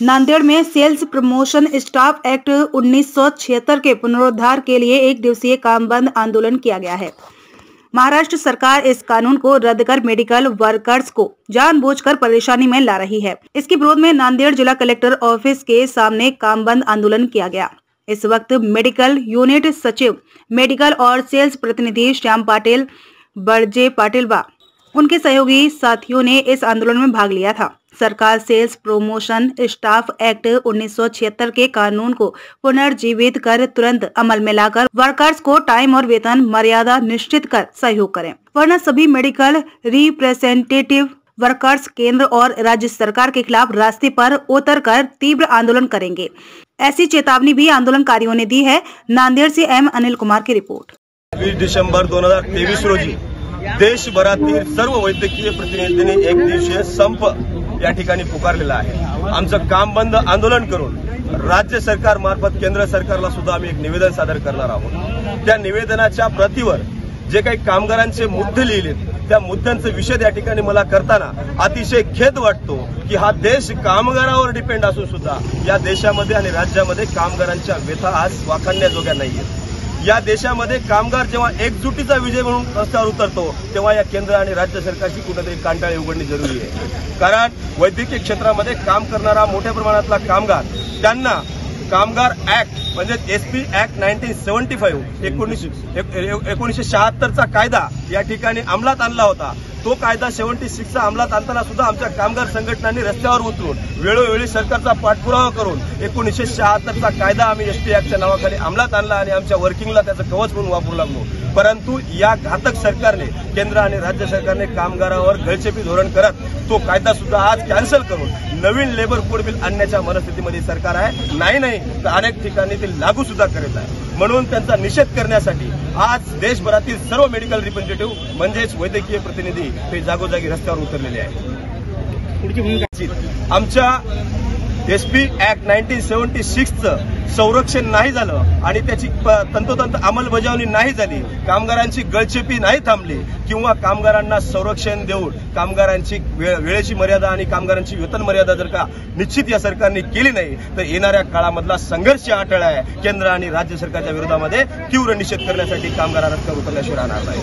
नांदेड़ में cells promotion staff act 1976 के पुनरुद्धार के लिए 1 दिवसीय काम बंद आंदोलन किया गया है। महाराष्ट्र सरकार इस कानून को रद्द कर मेडिकल वर्कर्स को जानबूझकर परेशानी में ला रही है। इसके विरोध में नांदेड़ जिला कलेक्टर ऑफिस के सामने काम बंद आंदोलन किया गया। इस वक्त मेडिकल यूनिट सचिव, मेडिकल और सेल्स प्रतिनिधि श्याम पाटिल, बड़जे पाटिल व उनके सहयोगी साथियों ने इस आंदोलन में भाग लिया था। सरकार सेल्स प्रमोशन स्टाफ एक्ट 1976 के कानून को पुनर्जीवित कर तुरंत अमल में लाकर वर्कर्स को टाइम और वेतन मर्यादा निश्चित कर सहयोग करें, वरना सभी मेडिकल रिप्रेजेंटेटिव वर्कर्स केंद्र और राज्य सरकार के खिलाफ रास्ते पर उतरकर तीव्र आंदोलन करेंगे। ऐसी चेतावनी भी आंदोलनकारियों ने दी है। नांदेड़ से एम अनिल कुमार की रिपोर्ट। 20 डिसेंबर 2023 रोजी देशभरातील सर्व वैद्यकीय प्रतिनिधींनी 1 दिवसीय संप या ठिकाणी पुकारलेला आहे। आमचं काम बंद आंदोलन करून राज्य सरकार मार्फत केंद्र सरकारला सुद्धा आम्ही एक निवेदन सादर करणार आहोत। त्या निवेदनाच्या प्रतीवर जे काही कामगारांचे मुद्दे लिहिले त्या मुद्द्यांचे विषय या ठिकाणी मला करताना अतिशय खेद वाटतो की हा देश कामगारावर डिपेंड असून सुद्धा या देशामध्ये आणि राज्यामध्ये कामगारांच्या व्यथा आज वाखाणण्याजोग्या नाहीयेत। या देशामध्ये कामगार जेव्हा एकजुटीचा विजय म्हणून रस्त्यावर उतरतो तेव्हा या केंद्र आणि राज्य सरकारची कुठेतरी कांटाळे उघडणी जरुरी आहे। कारण वैद्यकीय क्षेत्रामध्ये काम करणारा मोठ्या प्रमाणातला कामगार त्यांना कामगार ऍक्ट म्हणजे एसपी ऍक्ट 1976 चा कायदा या ठिकाणी अंमलात आणला होता। तो कायदा 76 चा अंमलात आणताना सुद्धा आमच्या कामगार संघटनांनी रस्त्यावर उतरून वेळोवेळी सरकारचा पाठपुरावा करून 1976 चा कायदा आम्ही एसपी ऍक्टच्या नावाखाली अंमलात आणला आणि आमच्या वर्किंगला त्याचं कवच म्हणून वापरू लागलो। परंतु या घातक सरकारने केंद्र आणि राज्य सरकारने कामगारावर गळचेपी धोरण करत तो कायदा सुद्धा आज कॅन्सल करून नवीन लेबर कोड बिल आणण्याच्या मनस्थितीमध्ये सरकार आहे। नाही तर अनेक ठिकाणी ते लागू सुद्धा करत आहे। म्हणून त्यांचा निषेध करण्यासाठी आज देशभरातील सर्व मेडिकल रिप्रेझेंटेटिव्ह म्हणजेच वैद्यकीय प्रतिनिधी ते जागोजागी रस्त्यावर उतरलेले आहेत। आमच्या एसपी ऍक्ट 1976 चं संरक्षण नाही झालं आणि त्याची तंतोतंत अंमलबजावणी नाही झाली, कामगारांची गळचेपी नाही थांबली किंवा कामगारांना संरक्षण देऊन कामगारांची वेळेची मर्यादा आणि कामगारांची वेतन मर्यादा जर का निश्चित या सरकारने केली नाही तर येणाऱ्या काळामधला संघर्ष अटळ आहे। केंद्र आणि राज्य सरकारच्या विरोधामध्ये तीव्र निषेध करण्यासाठी कामगार रस्त्यावर उतरल्याशिवाय राहणार नाही।